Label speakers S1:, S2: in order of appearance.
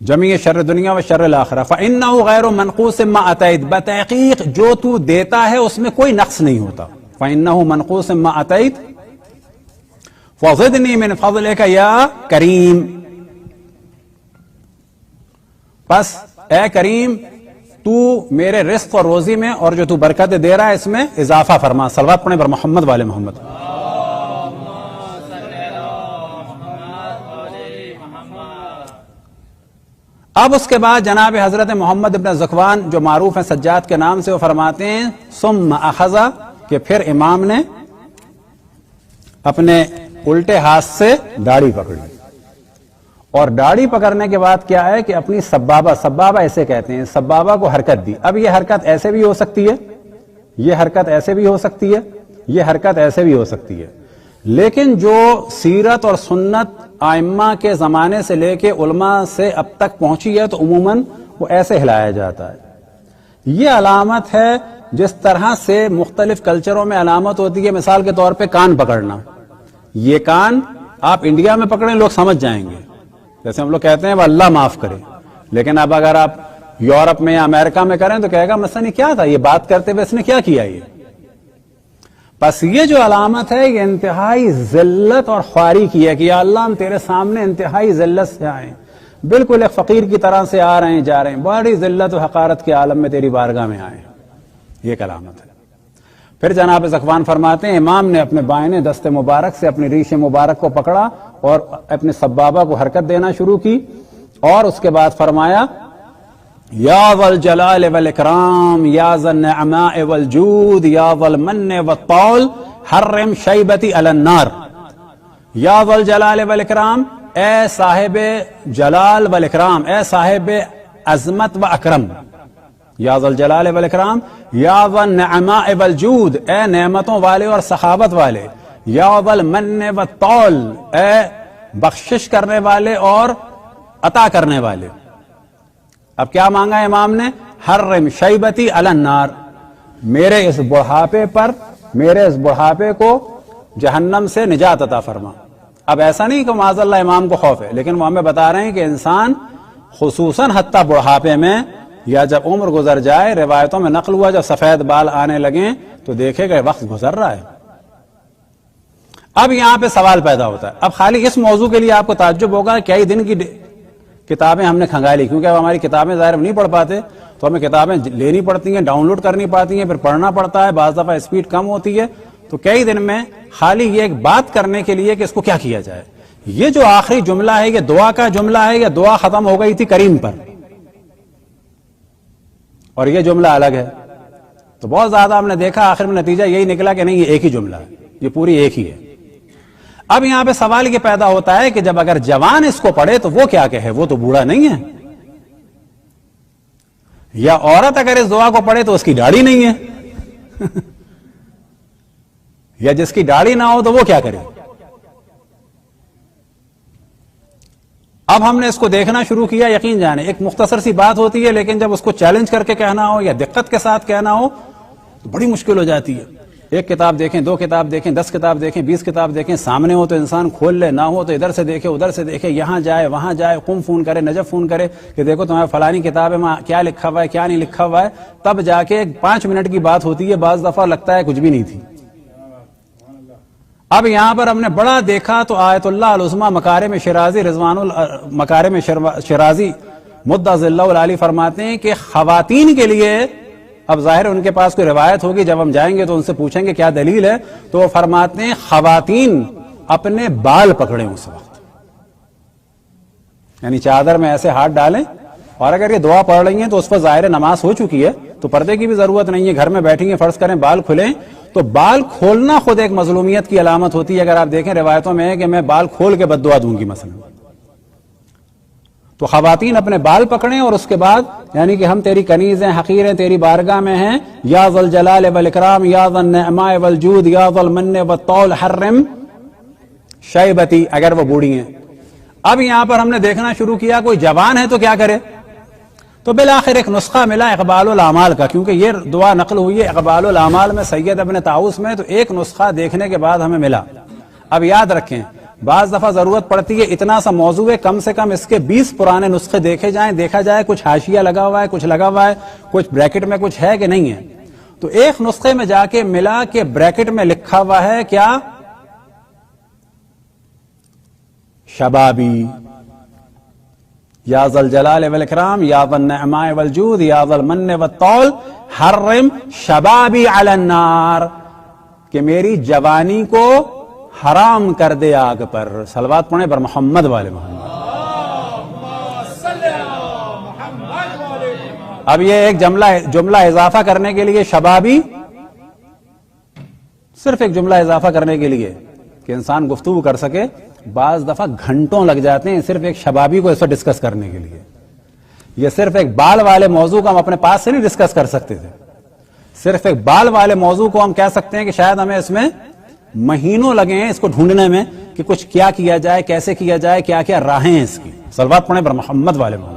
S1: جمیع شر دنیا و شر الاخرہ فإنہ غیر منقوص ما اتیت، بتحقیق جو تو دیتا ہے اس میں کوئی نقص نہیں ہوتا. فإنہ منقوص ما اتیت فزدنی من فضلک یا کریم، پس اے کریم تو میرے رزق اور روزی میں اور جو تو برکت دے رہا ہے اس میں اضافہ فرما. صلوات پڑھیں بر محمد والے محمد. اب اس کے بعد جناب حضرت محمد ابن ذکوان جو معروف ہیں سجاد کے نام سے، وہ فرماتے ہیں ثم اخذ، کہ پھر امام نے اپنے الٹے ہاتھ سے داڑھی پکڑی، اور داڑھی پکڑنے کے بعد کیا ہے کہ اپنی سبابہ ایسے کہتے ہیں، سبابہ کو حرکت دی. اب یہ حرکت ایسے بھی ہو سکتی ہے، یہ حرکت ایسے بھی ہو سکتی ہے، یہ حرکت ایسے بھی ہو سکتی ہے، لیکن جو سیرت اور سنت ائمہ کے زمانے سے لے کے علماء سے اب تک پہنچی ہے تو عموماً وہ ایسے ہلایا جاتا ہے. یہ علامت ہے جس طرح سے مختلف کلچروں میں علامت ہوتی ہے. مثال کے طور پہ کان پکڑنا، یہ کان آپ انڈیا میں پکڑیں لوگ سمجھ جائیں گے، جیسے ہم لوگ کہتے ہیں وہ اللہ معاف کرے، لیکن اب اگر آپ یورپ میں یا امریکہ میں کریں تو کہے گا مثلا کیا تھا یہ بات کرتے ہوئے اس نے کیا کیا. یہ بس یہ جو علامت ہے یہ انتہائی ذلت اور خواری کی ہے کہ یا اللہ ہم تیرے سامنے انتہائی ذلت سے آئے، بالکل ایک فقیر کی طرح سے آ رہے ہیں جا رہے ہیں، بڑی ذلت و حقارت کے عالم میں تیری بارگاہ میں آئے. یہ ایک علامت ہے. پھر جناب ذکوان فرماتے ہیں امام نے اپنے بائیں دست مبارک سے اپنی ریش مبارک کو پکڑا اور اپنے سبابہ کو حرکت دینا شروع کی، اور اس کے بعد فرمایا یا ذا الجلال والاکرام یا ذا النعماء والجود یا ذا المن والطول حرم شیبتی علی النار. یا ذا الجلال والاکرام، اے صاحب جلال والاکرام، اے صاحب عظمت و اکرم. یا ذا الجلال والاکرام یا ذا النعماء والجود، اے نعمتوں والے اور سخاوت والے. یا ذا المن والطول، اے بخشش کرنے والے اور عطا کرنے والے. اب کیا مانگا امام نے؟ حرم شیبتی علی النار، میرے اس بڑھاپے کو جہنم سے نجات عطا فرما. اب ایسا نہیں کہ معاذ اللہ امام کو خوف ہے، لیکن وہ ہمیں بتا رہے ہیں کہ انسان خصوصاً حتیٰ بڑھاپے میں یا جب عمر گزر جائے، روایتوں میں نقل ہوا جب سفید بال آنے لگیں تو دیکھے گا وقت گزر رہا ہے. اب یہاں پہ سوال پیدا ہوتا ہے. اب خالی اس موضوع کے لیے آپ کو تعجب ہوگا کئی دن کی کتابیں ہم نے کھنگالی، کیونکہ اب ہماری کتابیں ظاہر نہیں پڑھ پاتے تو ہمیں کتابیں لینی پڑتی ہیں، ڈاؤن لوڈ کرنی پڑتی ہیں، پھر پڑھنا پڑتا ہے، بعض دفعہ اسپیڈ کم ہوتی ہے. تو کئی دن میں خالی یہ ایک بات کرنے کے لیے کہ اس کو کیا کیا جائے. یہ جو آخری جملہ ہے یہ دعا کا جملہ ہے، یہ دعا ختم ہو گئی تھی کریم پر اور یہ جملہ الگ ہے. تو بہت زیادہ ہم نے دیکھا آخر میں نتیجہ یہی نکلا کہ نہیں یہ ایک ہی جملہ ہے، یہ پوری ایک ہی ہے. اب یہاں پہ سوال یہ پیدا ہوتا ہے کہ جب اگر جوان اس کو پڑھے تو وہ کیا کہے، وہ تو بوڑھا نہیں ہے. یا عورت اگر اس دعا کو پڑھے تو اس کی داڑھی نہیں ہے یا جس کی داڑھی نہ ہو تو وہ کیا کرے. اب ہم نے اس کو دیکھنا شروع کیا. یقین جانے ایک مختصر سی بات ہوتی ہے، لیکن جب اس کو چیلنج کر کے کہنا ہو یا دقت کے ساتھ کہنا ہو تو بڑی مشکل ہو جاتی ہے. ایک کتاب دیکھیں، دو کتاب دیکھیں، 10 کتاب دیکھیں، 20 کتاب دیکھیں، سامنے ہو تو انسان کھول لے، نہ ہو تو ادھر سے دیکھے ادھر سے دیکھے، یہاں جائے وہاں جائے، قم فون کرے، نجف فون کرے کہ دیکھو تمہیں فلانی کتاب میں کیا لکھا ہوا ہے کیا نہیں لکھا ہوا ہے. تب جا کے 5 منٹ کی بات ہوتی ہے، بعض دفعہ لگتا ہے کچھ بھی نہیں تھی. اب یہاں پر ہم نے بڑا دیکھا تو آیت اللہ العظمی مکارم شرازی مکارم شرازی مدعا ذلہ العالی فرماتے ہیں کہ خواتین کے لیے، اب ظاہر ان کے پاس کوئی روایت ہوگی، جب ہم جائیں گے تو ان سے پوچھیں گے کیا دلیل ہے، تو وہ فرماتے ہیں خواتین اپنے بال پکڑیں اس وقت، یعنی چادر میں ایسے ہاتھ ڈالیں، اور اگر یہ دعا پڑھ رہی ہیں تو اس پر ظاہر نماز ہو چکی ہے تو پردے کی بھی ضرورت نہیں ہے، گھر میں بیٹھیں گے، فرض کریں بال کھلیں تو بال کھولنا خود ایک مظلومیت کی علامت ہوتی ہے. اگر آپ دیکھیں روایتوں میں ہے کہ میں بال کھول کے بد دعا دوں گی مثلا، تو خواتین اپنے بال پکڑیں اور اس کے بعد یعنی کہ ہم تیری کنیز ہیں، حقیر ہیں، تیری بارگاہ میں ہیں، یا ذا الجلال والاکرام یا ذا النعماء والجود یا ذا المن والطول حرم شیبتی، اگر وہ بوڑھی ہیں. اب یہاں پر ہم نے دیکھنا شروع کیا کوئی جوان ہے تو کیا کرے، تو بالآخر ایک نسخہ ملا اقبال الاعمال کا، کیونکہ یہ دعا نقل ہوئی ہے اقبال الاعمال میں سید ابن طاؤس میں، تو ایک نسخہ دیکھنے کے بعد ہمیں ملا. اب یاد رکھیں بعض دفعہ ضرورت پڑتی ہے اتنا سا موضوع ہے کم سے کم اس کے 20 پرانے نسخے دیکھے جائیں، دیکھا جائے کچھ حاشیہ لگا ہوا ہے، کچھ لگا ہوا ہے، کچھ بریکٹ میں کچھ ہے کہ نہیں ہے. تو ایک نسخے میں جا کے ملا کہ بریکٹ میں لکھا ہوا ہے کیا؟ شبابی، یا ذا الجلال والاکرام یا ذا النعماء والجود یا ذا المن والطول حرم شبابی علی النار، کہ میری جوانی کو حرام کر دے آگ پر. صلوات پڑھیں پر محمد والے محمد. اب یہ ایک جملہ اضافہ کرنے کے لیے شبابی، صرف ایک جملہ اضافہ کرنے کے لیے کہ انسان گفتگو کر سکے، بعض دفعہ گھنٹوں لگ جاتے ہیں صرف ایک شبابی کو اس پر ڈسکس کرنے کے لیے. یہ صرف ایک بال والے موضوع کو ہم اپنے پاس سے نہیں ڈسکس کر سکتے تھے. صرف ایک بال والے موضوع کو ہم کہہ سکتے ہیں کہ شاید ہمیں اس میں مہینوں لگے ہیں اس کو ڈھونڈنے میں کہ کچھ کیا جائے، کیسے کیا جائے، کیا کیا راہیں ہیں اس کی. صلوات پڑھیں پر محمد والے محمد.